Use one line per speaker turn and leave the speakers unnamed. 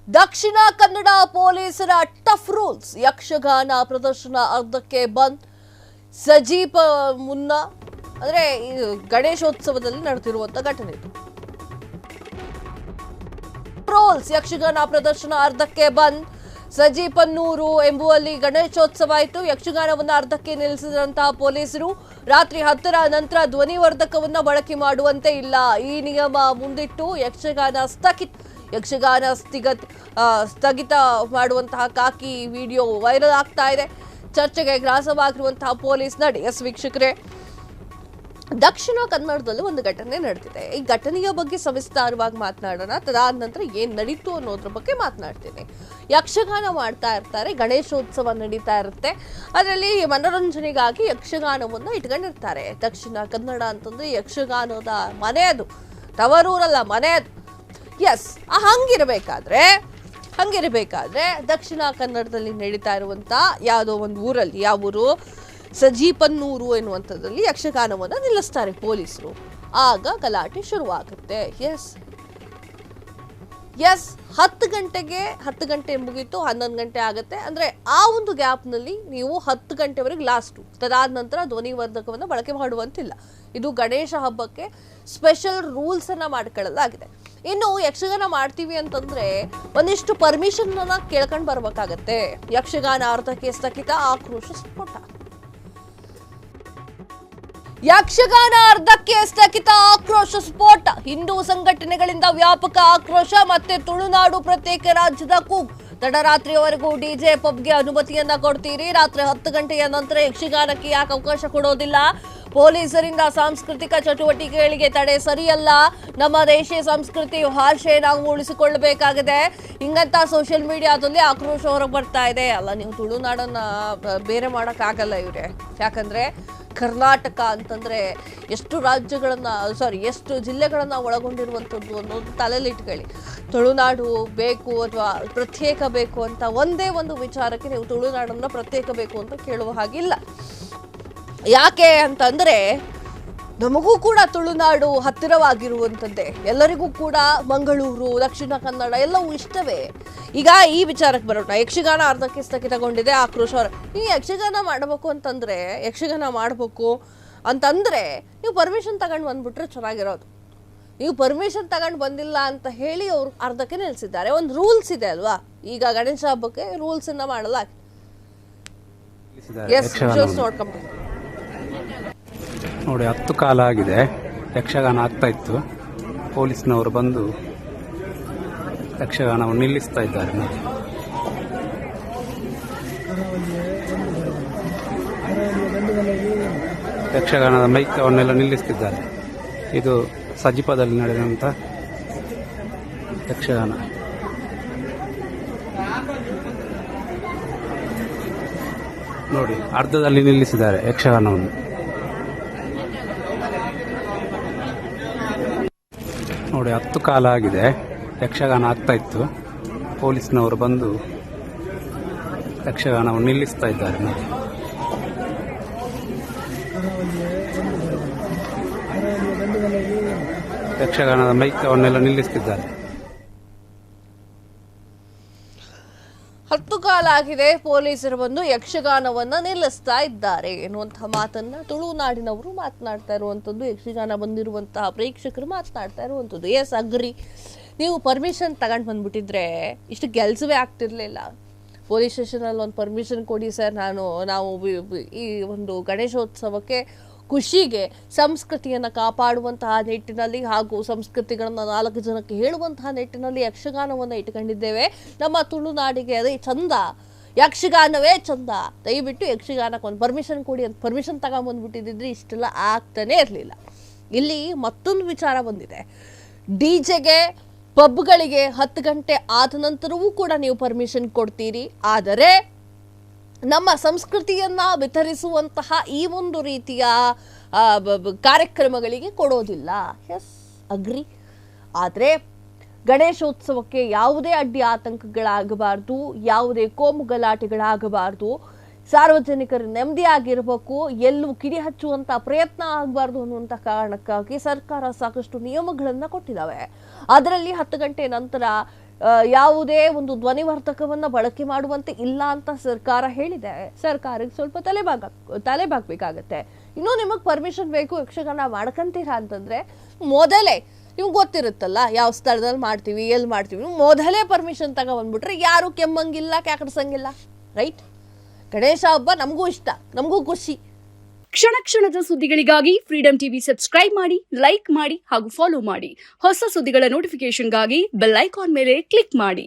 ದಕ್ಷಿಣ ಕನ್ನಡ ಪೊಲೀಸರ tough rules. Yakshagana ಪ್ರದರ್ಶನ ಅರ್ಧಕ್ಕೆ ಬಂದ್. ಸಜೀಪ್ ಮುನ್ನ ಅಂದ್ರೆ ಗಣೇಶೋತ್ಸವದಲ್ಲಿ ನಡೆದಿರುವಂತ ಘಟನೆ ಇದು. ರೂಲ್ಸ್. ಯಕ್ಷಗಾನ ಪ್ರದರ್ಶನ ಅರ್ಧಕ್ಕೆ ಬಂದ್. ಸಜೀಪನ್ನೂರು ಎಂಬುವಲ್ಲಿ ಗಣೇಶೋತ್ಸವ ಆಯಿತು. ಯಕ್ಷಗಾನವನ್ನು ಅರ್ಧಕ್ಕೆ ನಿಲ್ಲಿಸಿದಂತಹ ಪೊಲೀಸರು ರಾತ್ರಿ 10ರ ನಂತರ ಧ್ವನಿವರ್ಧಕವನ್ನ ಬಳಕೆ ಮಾಡುವಂತೆ ಇಲ್ಲ, ಈ ನಿಯಮ ಮುಂದಿಟ್ಟು ಯಕ್ಷಗಾನ ಸ್ಥಗಿತ ಮಾಡುವಂತಹ ಖಾಕಿ ವಿಡಿಯೋ ವೈರಲ್ ಆಗ್ತಾ ಇದೆ. ಚರ್ಚೆಗೆ ಗ್ರಾಸವಾಗಿರುವಂತಹ ಪೊಲೀಸ್ ನಡೆ. ಎಸ್ ವೀಕ್ಷಕರೇ, ದಕ್ಷಿಣ ಕನ್ನಡದಲ್ಲೂ ಒಂದು ಘಟನೆ ನಡೆದಿದೆ. ಈ ಘಟನೆಯ ಬಗ್ಗೆ ಸವಿಸ್ತಾರವಾಗಿ ಮಾತನಾಡೋಣ. ತದಾದ ನಂತರ ಏನ್ ನಡೀತು ಅನ್ನೋದ್ರ ಬಗ್ಗೆ ಮಾತನಾಡ್ತೀನಿ. ಯಕ್ಷಗಾನ ಮಾಡ್ತಾ ಇರ್ತಾರೆ, ಗಣೇಶೋತ್ಸವ ನಡೀತಾ ಇರುತ್ತೆ. ಅದರಲ್ಲಿ ಮನೋರಂಜನೆಗಾಗಿ ಯಕ್ಷಗಾನವನ್ನ ಇಟ್ಕೊಂಡಿರ್ತಾರೆ. ದಕ್ಷಿಣ ಕನ್ನಡ ಅಂತಂದ್ರೆ ಯಕ್ಷಗಾನದ ಮನೆ, ಅದು ತವರೂರಲ್ಲ, ಮನೆ ಅದು. ಎಸ್, ಹಂಗಿರಬೇಕಾದ್ರೆ ದಕ್ಷಿಣ ಕನ್ನಡದಲ್ಲಿ ನಡೀತಾ ಇರುವಂತ ಯಾವುದೋ ಒಂದು ಊರಲ್ಲಿ, ಯಾವ ಊರು, ಸಜೀಪನ್ನೂರು ಎನ್ನುವಂಥದ್ರಲ್ಲಿ ಯಕ್ಷಗಾನವನ್ನು ನಿಲ್ಲಿಸ್ತಾರೆ ಪೊಲೀಸರು. ಆಗ ಗಲಾಟೆ ಶುರುವಾಗುತ್ತೆ. ಎಸ್ 10 ಗಂಟೆ ಮುಗೀತು, 11 ಗಂಟೆ ಆಗುತ್ತೆ. ಅಂದ್ರೆ ಆ ಒಂದು ಗ್ಯಾಪ್ನಲ್ಲಿ ನೀವು 10 ಗಂಟೆವರೆಗೆ ಲಾಸ್ಟು. ತದಾದ ನಂತರ ಧ್ವನಿವರ್ಧಕವನ್ನು ಬಳಕೆ ಮಾಡುವಂತಿಲ್ಲ. ಇದು ಗಣೇಶ ಹಬ್ಬಕ್ಕೆ ಸ್ಪೆಷಲ್ ರೂಲ್ಸ್ ಅನ್ನ ಮಾಡ್ಕೊಳ್ಳಲಾಗಿದೆ. ಇನ್ನು ಯಕ್ಷಗಾನ ಮಾಡ್ತೀವಿ ಅಂತಂದ್ರೆ ಒಂದಿಷ್ಟು ಪರ್ಮಿಷನ್ ಅನ್ನ ಕೇಳ್ಕೊಂಡು ಬರ್ಬೇಕಾಗತ್ತೆ. ಯಕ್ಷಗಾನ ಅರ್ಧಕ್ಕೆ ಸ್ಥಗಿತ, ಆಕ್ರೋಶ ಸ್ಫೋಟ. ಯಕ್ಷಗಾನ ಅರ್ಧಕ್ಕೆ ಸ್ಥಗಿತ, ಆಕ್ರೋಶ ಸ್ಫೋಟ. ಹಿಂದೂ ಸಂಘಟನೆಗಳಿಂದ ವ್ಯಾಪಕ ಆಕ್ರೋಶ. ಮತ್ತೆ ತುಳುನಾಡು ಪ್ರತ್ಯೇಕ ರಾಜ್ಯದ ಕೂಗು. ತಡರಾತ್ರಿಯವರೆಗೂ ಡಿಜೆ ಪಬ್ಗೆ ಅನುಮತಿಯನ್ನ ಕೊಡ್ತೀರಿ, ರಾತ್ರಿ 10 ಗಂಟೆಯ ನಂತರ ಯಕ್ಷಗಾನಕ್ಕೆ ಯಾಕೆ ಅವಕಾಶ ಕೊಡೋದಿಲ್ಲ? ಪೊಲೀಸರಿಂದ ಸಾಂಸ್ಕೃತಿಕ ಚಟುವಟಿಕೆಗಳಿಗೆ ತಡೆ ಸರಿಯಲ್ಲ, ನಮ್ಮ ದೇಶೀಯ ಸಂಸ್ಕೃತಿ ಭಾಷೆ ನಾವು ಉಳಿಸಿಕೊಳ್ಳಬೇಕಾಗಿದೆ. ಹಿಂಗಂತ ಸೋಷಿಯಲ್ ಮೀಡಿಯಾದಲ್ಲಿ ಆಕ್ರೋಶ ಹೊರಗೆ ಬರ್ತಾ ಇದೆ. ಅಲ್ಲ, ನೀವು ತುಳುನಾಡನ್ನ ಬೇರೆ ಮಾಡೋಕ್ಕಾಗಲ್ಲ ಇವ್ರೆ. ಯಾಕಂದ್ರೆ ಕರ್ನಾಟಕ ಅಂತಂದ್ರೆ ಎಷ್ಟು ಎಷ್ಟು ಜಿಲ್ಲೆಗಳನ್ನ ಒಳಗೊಂಡಿರುವಂಥದ್ದು ಅನ್ನೋದು ತಲೆಯಲ್ಲಿ ಇಟ್ಕೊಳ್ಳಿ. ತುಳುನಾಡು ಬೇಕು ಅಥವಾ ಪ್ರತ್ಯೇಕ ಬೇಕು ಅಂತ ಒಂದೇ ಒಂದು ವಿಚಾರಕ್ಕೆ ನೀವು ತುಳುನಾಡನ್ನ ಪ್ರತ್ಯೇಕ ಬೇಕು ಅಂತ ಕೇಳುವ ಹಾಗಿಲ್ಲ. ಯಾಕೆ ಅಂತಂದ್ರೆ ನಮಗೂ ಕೂಡ ತುಳುನಾಡು ಹತ್ತಿರವಾಗಿರುವಂಥದ್ದೇ. ಎಲ್ಲರಿಗೂ ಕೂಡ ಮಂಗಳೂರು, ದಕ್ಷಿಣ ಕನ್ನಡ ಎಲ್ಲವೂ ಇಷ್ಟವೇ. ಈಗ ಈ ವಿಚಾರಕ್ಕೆ ಬರೋಣ. ಯಕ್ಷಗಾನ ಅರ್ಧಕ್ಕೆ ಸ್ಥಗಿತಗೊಂಡಿದೆ, ಆಕ್ರೋಶ. ಈ ಯಕ್ಷಗಾನ ಮಾಡಬೇಕು ಅಂತಂದ್ರೆ ನೀವು ಪರ್ಮಿಷನ್ ತಗೊಂಡು ಬಂದ್ಬಿಟ್ರೆ ಚೆನ್ನಾಗಿರೋದು. ನೀವು ಪರ್ಮಿಷನ್ ತಗೊಂಡು ಬಂದಿಲ್ಲ ಅಂತ ಹೇಳಿ ಅವ್ರು ಅರ್ಧಕ್ಕೆ ನಿಲ್ಲಿಸಿದ್ದಾರೆ. ಒಂದು ರೂಲ್ಸ್ ಇದೆ ಅಲ್ವಾ? ಈಗ ಗಣೇಶ ಹಬ್ಬಕ್ಕೆ ರೂಲ್ಸ್ ಅನ್ನ ಮಾಡಲಾಗಿದೆ.
ನೋಡಿ, 10 ಕಾಲ ಆಗಿದೆ, ಯಕ್ಷಗಾನ ಆಗ್ತಾ ಇತ್ತು. ಪೊಲೀಸ್ನವರು ಬಂದು ಯಕ್ಷಗಾನವನ್ನು ನಿಲ್ಲಿಸ್ತಾ ಇದ್ದಾರೆ. ನೋಡಿ, ಯಕ್ಷಗಾನದ ಮೈಕವನ್ನೆಲ್ಲ ನಿಲ್ಲಿಸ್ತಿದ್ದಾರೆ. ಇದು ಸಜಿಪದಲ್ಲಿ ನಡೆದಂತ ಯಕ್ಷಗಾನ. ನೋಡಿ, ಅರ್ಧದಲ್ಲಿ ನಿಲ್ಲಿಸಿದ್ದಾರೆ ಯಕ್ಷಗಾನವನ್ನು. ನೋಡಿ, 10 ಕಾಲ ಆಗಿದೆ, ಯಕ್ಷಗಾನ ಆಗ್ತಾ ಇತ್ತು. ಪೊಲೀಸ್ನವರು ಬಂದು ಯಕ್ಷಗಾನವನ್ನು ನಿಲ್ಲಿಸ್ತಾ ಇದ್ದಾರೆ. ನೋಡಿ, ಯಕ್ಷಗಾನದ ಮೈಕವನ್ನೆಲ್ಲ ನಿಲ್ಲಿಸ್ತಿದ್ದಾರೆ.
10 ಕಾಲ ಆಗಿದೆ, ಪೊಲೀಸರು ಬಂದು ಯಕ್ಷಗಾನವನ್ನ ನಿಲ್ಲಿಸ್ತಾ ಇದ್ದಾರೆ ಎನ್ನುವಂತಹ ಮಾತನ್ನ ತುಳುನಾಡಿನವರು ಮಾತನಾಡ್ತಾ ಇರುವಂತದ್ದು. ಯಕ್ಷಗಾನ ಬಂದಿರುವಂತಹ ಪ್ರೇಕ್ಷಕರು ಮಾತನಾಡ್ತಾ ಇರುವಂತದ್ದು. S, agri. ನೀವು ಪರ್ಮಿಷನ್ ತಗೊಂಡು ಬಂದ್ಬಿಟ್ಟಿದ್ರೆ ಇಷ್ಟು ಕೆಲಸವೇ ಆಗ್ತಿರ್ಲಿಲ್ಲ. ಪೊಲೀಸ್ ಸ್ಟೇಷನ್ ಅಲ್ಲಿ ಒಂದು ಪರ್ಮಿಷನ್ ಕೊಡಿ ಸರ್, ನಾವು ಈ ಒಂದು ಗಣೇಶೋತ್ಸವಕ್ಕೆ ಖುಷಿಗೆ ಸಂಸ್ಕೃತಿಯನ್ನು ಕಾಪಾಡುವಂತಹ ನಿಟ್ಟಿನಲ್ಲಿ ಹಾಗೂ ಸಂಸ್ಕೃತಿಗಳನ್ನು 4 ಜನಕ್ಕೆ ಹೇಳುವಂತಹ ನಿಟ್ಟಿನಲ್ಲಿ ಯಕ್ಷಗಾನವನ್ನು ಇಟ್ಕೊಂಡಿದ್ದೇವೆ. ನಮ್ಮ ತುಳುನಾಡಿಗೆ ಅದೇ ಚಂದ, ಯಕ್ಷಗಾನವೇ ಚಂದ. ದಯವಿಟ್ಟು ಯಕ್ಷಗಾನಕ್ಕೆ ಒಂದು ಪರ್ಮಿಷನ್ ಕೊಡಿ ಅಂತ ಪರ್ಮಿಷನ್ ತಗೊಂಡ್ಬಂದ್ಬಿಟ್ಟಿದ್ರೆ ಇಷ್ಟೆಲ್ಲ ಆಗ್ತಾನೆ ಇರಲಿಲ್ಲ. ಇಲ್ಲಿ ಮತ್ತೊಂದು ವಿಚಾರ ಬಂದಿದೆ. ಡಿಜೆಗೆ, ಪಬ್ಗಳಿಗೆ 10 ಗಂಟೆ ಆದ ನಂತರವೂ ಕೂಡ ನೀವು ಪರ್ಮಿಷನ್ ಕೊಡ್ತೀರಿ, ಆದರೆ ನಮ್ಮ ಸಂಸ್ಕೃತಿಯನ್ನ ವಿತರಿಸುವಂತಹ ಈ ಒಂದು ರೀತಿಯ ಕಾರ್ಯಕ್ರಮಗಳಿಗೆ ಕೊಡೋದಿಲ್ಲ. Yes, agree. ಆದರೆ ಗಣೇಶೋತ್ಸವಕ್ಕೆ ಯಾವುದೇ ಅಡ್ಡಿ ಆತಂಕಗಳಾಗಬಾರ್ದು, ಯಾವುದೇ ಕೋಮು ಗಲಾಟೆಗಳಾಗಬಾರ್ದು, ಸಾರ್ವಜನಿಕರು ನೆಮ್ಮದಿಯಾಗಿರಬೇಕು, ಎಲ್ಲೂ ಕಿಡಿ ಹಚ್ಚುವಂತ ಪ್ರಯತ್ನ ಆಗಬಾರ್ದು ಅನ್ನುವಂತ ಕಾರಣಕ್ಕಾಗಿ ಸರ್ಕಾರ ಸಾಕಷ್ಟು ನಿಯಮಗಳನ್ನು ಕೊಟ್ಟಿದ್ದಾವೆ. ಅದರಲ್ಲಿ 10 ಗಂಟೆ ನಂತರ ಯಾವುದೇ ಒಂದು ಧ್ವನಿವರ್ಧಕವನ್ನ ಬಳಕೆ ಮಾಡುವಂತೆ ಇಲ್ಲ ಅಂತ ಸರ್ಕಾರ ಹೇಳಿದೆ. ಸರ್ಕಾರಕ್ಕೆ ಸ್ವಲ್ಪ ತಲೆಬಾಗ್ಬೇಕಾಗತ್ತೆ. ಇನ್ನೂ ನಿಮಗೆ ಪರ್ಮಿಷನ್ ಬೇಕು ಯಕ್ಷಗಾನ ಮಾಡ್ಕಂತೀರಾ ಅಂತಂದ್ರೆ ಮೊದಲೇ ನಿಮ್ಗೆ ಗೊತ್ತಿರುತ್ತಲ್ಲ ಯಾವ ಸ್ಥಳದಲ್ಲಿ ಮಾಡ್ತೀವಿ, ಎಲ್ಲಿ ಮಾಡ್ತೀವಿ, ಮೊದಲೇ ಪರ್ಮಿಷನ್ ತಗೊಂಡ್ಬಿಟ್ರೆ ಯಾರು ಕೆಮ್ಮಂಗಿಲ್ಲ, ಕ್ಯಾಕಡ್ಸಂಗಿಲ್ಲ. ರೈಟ್? ಗಣೇಶ ಹಬ್ಬ ನಮಗೂ ಇಷ್ಟ, ನಮಗೂ ಖುಷಿ.
ಕ್ಷಣ ಕ್ಷಣದ ಸುದ್ದಿಗಳಿಗಾಗಿ ಫ್ರೀಡಂ ಟಿವಿ ಸಬ್ಸ್ಕ್ರೈಬ್ ಮಾಡಿ, ಲೈಕ್ ಮಾಡಿ ಹಾಗೂ ಫಾಲೋ ಮಾಡಿ. ಹೊಸ ಸುದ್ದಿಗಳ ನೋಟಿಫಿಕೇಶನ್ಗಾಗಿ ಬೆಲ್ ಐಕಾನ್ ಮೇಲೆ ಕ್ಲಿಕ್ ಮಾಡಿ.